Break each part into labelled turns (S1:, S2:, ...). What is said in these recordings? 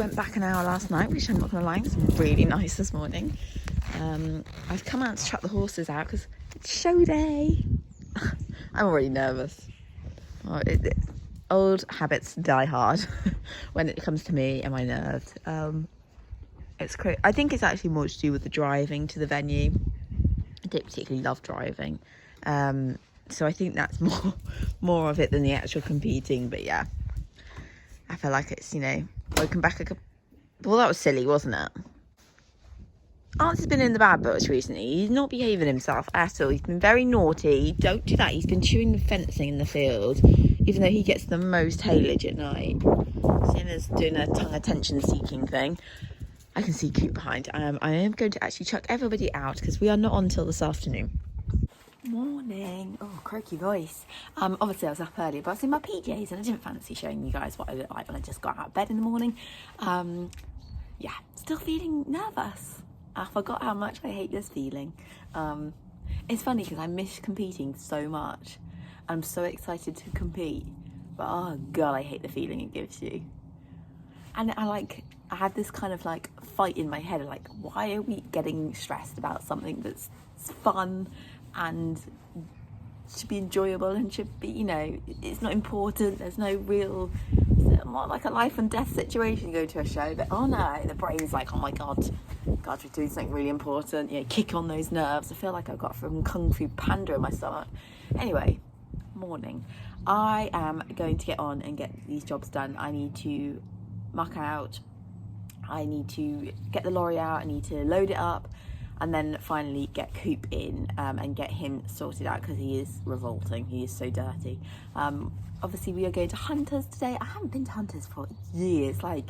S1: went back an hour last night, which I'm not going to lie, it was really nice this morning. I've come out to chuck the horses out because it's show day. I'm already nervous. Old habits die hard when it comes to me and my nerves. It's crazy. I think it's actually more to do with the driving to the venue. I don't particularly love driving. So I think that's more of it than the actual competing. But yeah, I feel like it's, woken back well, that was silly, wasn't it? Art's been in the bad books recently. He's not behaving himself at all. He's been very naughty. Don't do that. He's been chewing the fencing in the field, even though he gets the most haylage at night. Sienna's doing a tongue attention seeking thing. I can see Coop behind. I am going to actually chuck everybody out because we are not on till this afternoon. Morning. Oh, croaky voice. Obviously I was up earlier, but I was in my PJs and I didn't fancy showing you guys what I look like when I just got out of bed in the morning. Yeah, still feeling nervous. I forgot how much I hate this feeling. It's funny because I miss competing so much. I'm so excited to compete, but oh god, I hate the feeling it gives you. And I had this kind of fight in my head, why are we getting stressed about something that's fun and should be enjoyable and should be, it's not important. There's no real, it's not like a life and death situation. You go to a show, but oh no, the brain's like, oh my god, we're doing something really important. Kick on those nerves. I feel like I've got from Kung Fu Panda in my stomach. Anyway, morning. I am going to get on and get these jobs done. I need to muck out. I need to get the lorry out. I need to load it up. And then finally get Coop in and get him sorted out because he is revolting. He is so dirty. Obviously, we are going to Hunters today. I haven't been to Hunters for years. I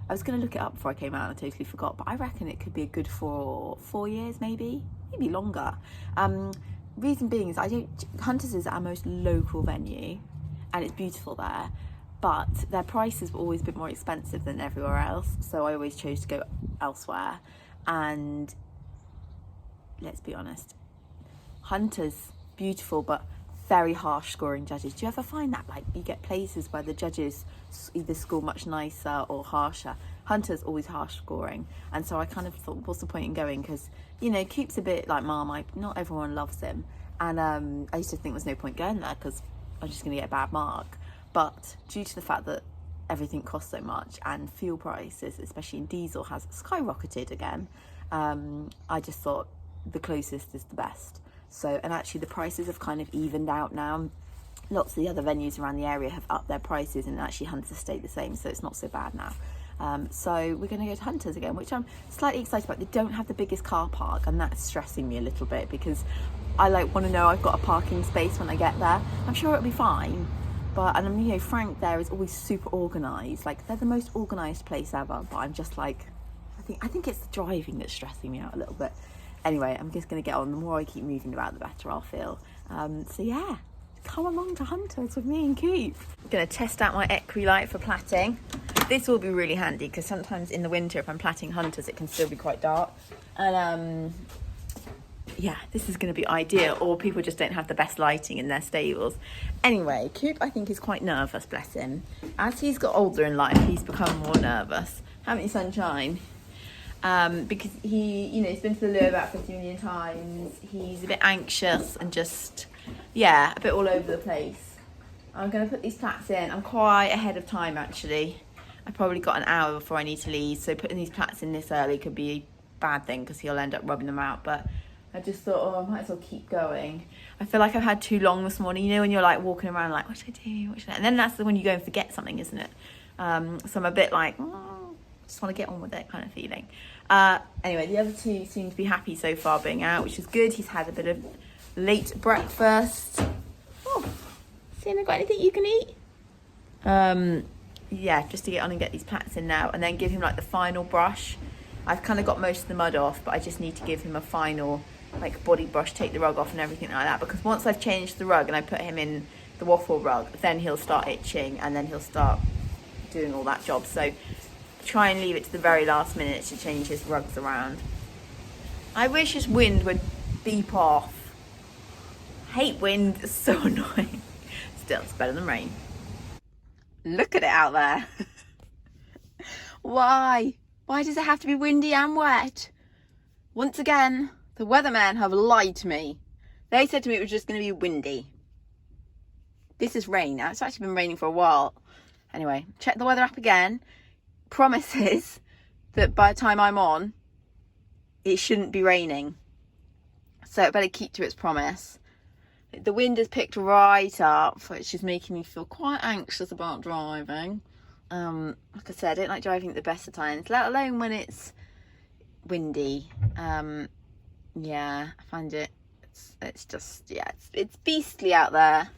S1: was going to look it up before I came out and I totally forgot. But I reckon it could be a good 4 years, maybe longer. Reason being is Hunters is our most local venue and it's beautiful there. But their prices were always a bit more expensive than everywhere else. So I always chose to go elsewhere. And let's be honest, Hunters, beautiful, but very harsh scoring judges. Do you ever find that you get places where the judges either score much nicer or harsher? Hunters always harsh scoring, and so I kind of thought, what's the point in going? Because Coop's a bit like Marmite. Not everyone loves him, and I used to think there's no point going there because I'm just going to get a bad mark. But due to the fact that everything costs so much and fuel prices, especially in diesel, has skyrocketed again, I just thought the closest is the best. So, and actually the prices have kind of evened out now. Lots of the other venues around the area have upped their prices and actually Hunters stayed the same, so it's not so bad now. So we're going to go to Hunters again, which I'm slightly excited about. They don't have the biggest car park and that's stressing me a little bit because I want to know I've got a parking space when I get there. I'm sure it'll be fine. But, and Frank there is always super organised. They're the most organised place ever, but I'm just I think it's the driving that's stressing me out a little bit. Anyway, I'm just going to get on. The more I keep moving about, the better I'll feel. So yeah, come along to Hunters with me and Coop. I'm going to test out my Equilight for plaiting. This will be really handy because sometimes in the winter, if I'm plaiting Hunters, it can still be quite dark. And yeah, this is going to be ideal. Or people just don't have the best lighting in their stables. Anyway, Coop, I think, is quite nervous, bless him. As he's got older in life, he's become more nervous. Haven't you, sunshine? Because he's been to the loo about 50 million times. He's a bit anxious and just, a bit all over the place. I'm going to put these plaits in. I'm quite ahead of time, actually. I probably got an hour before I need to leave, so putting these plaits in this early could be a bad thing because he'll end up rubbing them out. But I just thought, I might as well keep going. I feel like I've had too long this morning. When you're walking around what should I do? What should I? And then that's when you go and forget something, isn't it? So I'm a bit just want to get on with it kind of feeling. Anyway, the other two seem to be happy so far being out, which is good. He's had a bit of late breakfast. Oh, Sienna, got anything you can eat? Yeah, just to get on and get these plaits in now and then give him the final brush. I've kind of got most of the mud off, but I just need to give him a final body brush, take the rug off and everything like that, because once I've changed the rug and I put him in the waffle rug, then he'll start itching and then he'll start doing all that job. So try and leave it to the very last minute to change his rugs around. I wish his wind would beep off. Hate wind, it's so annoying. Still, it's better than rain. Look at it out there. Why? Why does it have to be windy and wet? Once again, the weathermen have lied to me. They said to me it was just going to be windy. This is rain. Now, it's actually been raining for a while. Anyway, check the weather app again. Promises that by the time I'm on, it shouldn't be raining. So it better keep to its promise. The wind has picked right up, which is making me feel quite anxious about driving. Like I said, I don't like driving at the best of times, let alone when it's windy. Yeah, I find it's just, yeah, it's beastly out there.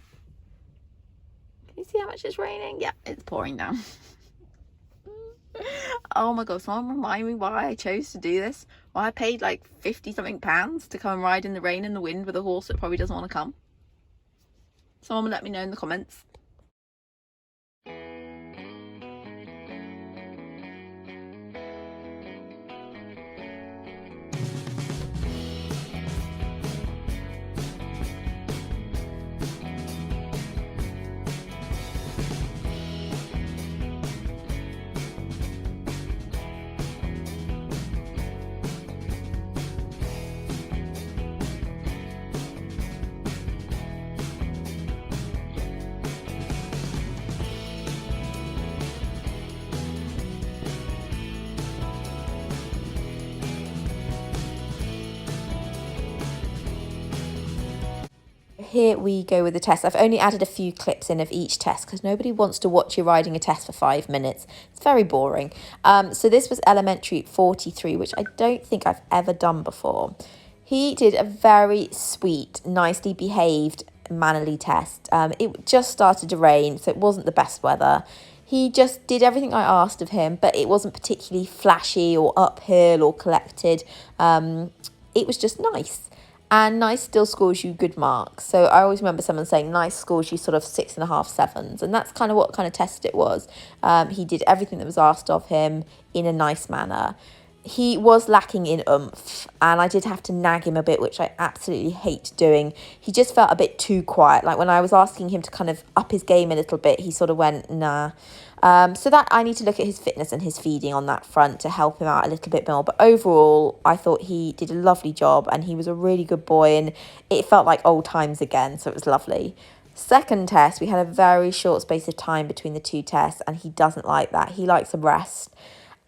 S1: Can you see how much it's raining? Yeah, it's pouring down. Oh my god, someone remind me why I chose to do this. Why I paid like 50 something pounds to come and ride in the rain and the wind with a horse that probably doesn't want to come. Someone will let me know in the comments. Here we go with the test. I've only added a few clips in of each test because nobody wants to watch you riding a test for 5 minutes. It's very boring. So this was elementary 43, which I don't think I've ever done before. He did a very sweet, nicely behaved, mannerly test. It just started to rain, so it wasn't the best weather. He just did everything I asked of him, but it wasn't particularly flashy or uphill or collected. It was just nice. And nice still scores you good marks. So I always remember someone saying nice scores you sort of 6.5, 7s. And that's kind of what kind of test it was. He did everything that was asked of him in a nice manner. He was lacking in oomph, and I did have to nag him a bit, which I absolutely hate doing. He just felt a bit too quiet. Like when I was asking him to kind of up his game a little bit, he sort of went, nah. So that I need to look at his fitness and his feeding on that front to help him out a little bit more. But overall, I thought he did a lovely job and he was a really good boy, and it felt like old times again, so it was lovely. Second test, we had a very short space of time between the two tests, and he doesn't like that. He likes a rest.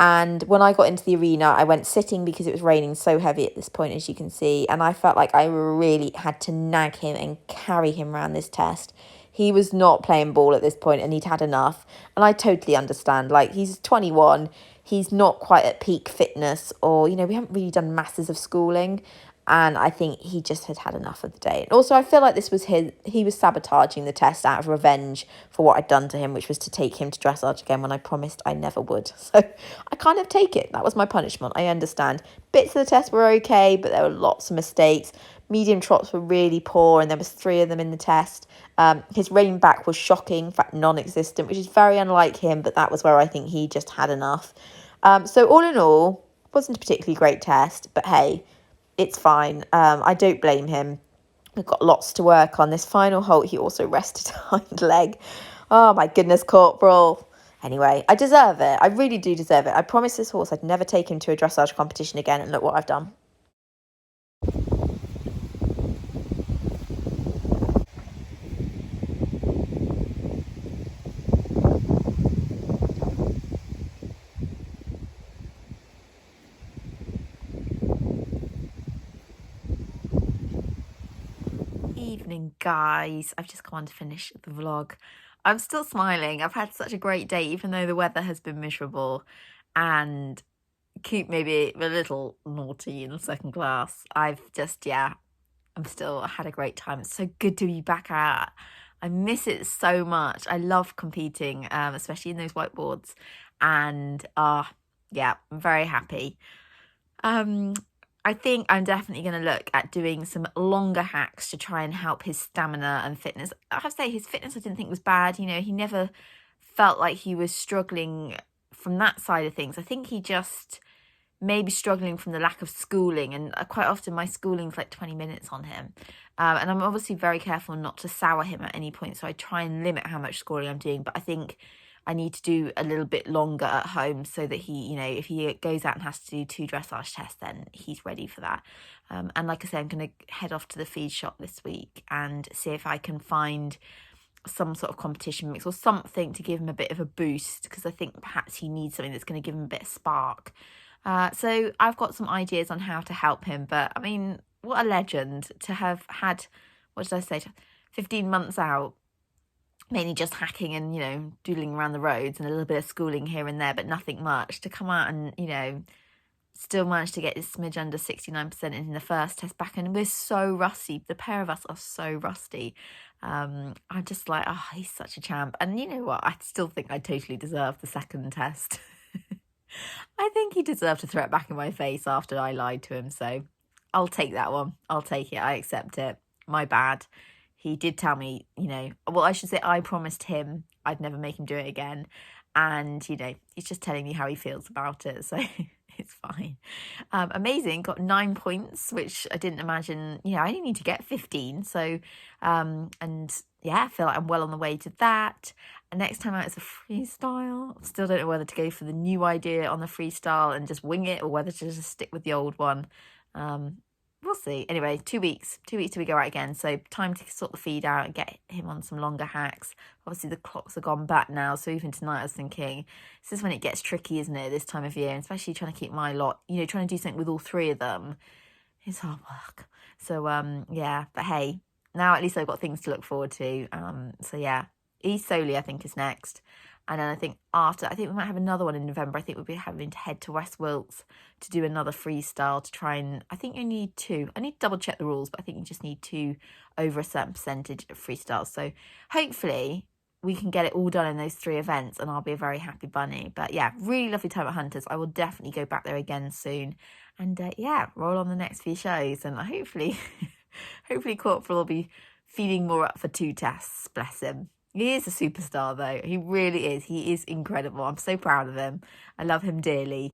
S1: And when I got into the arena, I went sitting because it was raining so heavy at this point, as you can see. And I felt like I really had to nag him and carry him around this test. He was not playing ball at this point and he'd had enough. And I totally understand. Like, he's 21. He's not quite at peak fitness, or, you know, we haven't really done masses of schooling. And I think he just had had enough of the day. And also, I feel like this was he was sabotaging the test out of revenge for what I'd done to him, which was to take him to dressage again when I promised I never would. So I kind of take it. That was my punishment. I understand. Bits of the test were okay, but there were lots of mistakes. Medium trots were really poor, and there was 3 of them in the test. His rein back was shocking, in fact, non-existent, which is very unlike him, but that was where I think he just had enough. So all in all, wasn't a particularly great test, but hey, it's fine. I don't blame him. We've got lots to work on. This final halt, he also rested a hind leg. Oh my goodness, Corporal. Anyway, I deserve it. I really do deserve it. I promised this horse I'd never take him to a dressage competition again, and look what I've done. Evening, guys. I've just come on to finish the vlog. I'm still smiling. I've had such a great day, even though the weather has been miserable and Coop maybe a little naughty in the second class. I've just, yeah, I'm still had a great time. It's so good to be back out. I miss it so much. I love competing, especially in those whiteboards. And yeah, I'm very happy. I think I'm definitely going to look at doing some longer hacks to try and help his stamina and fitness. I have to say, his fitness I didn't think was bad. You know, he never felt like he was struggling from that side of things. I think he just maybe struggling from the lack of schooling, and quite often my schooling's like 20 minutes on him. And I'm obviously very careful not to sour him at any point, so I try and limit how much schooling I'm doing. But I think I need to do a little bit longer at home so that he, you know, if he goes out and has to do 2 dressage tests, then he's ready for that. And like I say, I'm going to head off to the feed shop this week and see if I can find some sort of competition mix or something to give him a bit of a boost, because I think perhaps he needs something that's going to give him a bit of spark. So I've got some ideas on how to help him, but I mean, what a legend to have had, what did I say, 15 months out, mainly just hacking and, you know, doodling around the roads and a little bit of schooling here and there, but nothing much, to come out and, you know, still managed to get his smidge under 69% in the first test back. And we're so rusty. The pair of us are so rusty. I'm just like, oh, he's such a champ. And you know what? I still think I totally deserve the second test. I think he deserved to throw it back in my face after I lied to him. So I'll take that one. I'll take it. I accept it. My bad. He did tell me, you know, well, I should say I promised him I'd never make him do it again. And, you know, he's just telling me how he feels about it. So it's fine. Amazing. Got 9 points, which I didn't imagine. You know, I only need to get 15. So, and yeah, I feel like I'm well on the way to that. And next time out is a freestyle. Still don't know whether to go for the new idea on the freestyle and just wing it, or whether to just stick with the old one. We'll see. Anyway, 2 weeks. 2 weeks till we go out again. So time to sort the feed out and get him on some longer hacks. Obviously, the clocks are gone back now. So even tonight, I was thinking, this is when it gets tricky, isn't it, this time of year? And especially trying to keep my lot, you know, trying to do something with all 3 of them is hard work. So, yeah. But hey, now at least I've got things to look forward to. So, yeah. East Soley, I think, is next. And then I think we might have another one in November. I think we'll be having to head to West Wilts to do another freestyle to try and, I think you need 2. I need to double check the rules, but I think you just need 2 over a certain percentage of freestyles. So hopefully we can get it all done in those 3 events and I'll be a very happy bunny. But yeah, really lovely time at Hunters. I will definitely go back there again soon. And yeah, roll on the next few shows. And hopefully, hopefully Corporal will be feeling more up for 2 tests. Bless him. He is a superstar, though. He really is. He is incredible. I'm so proud of him. I love him dearly.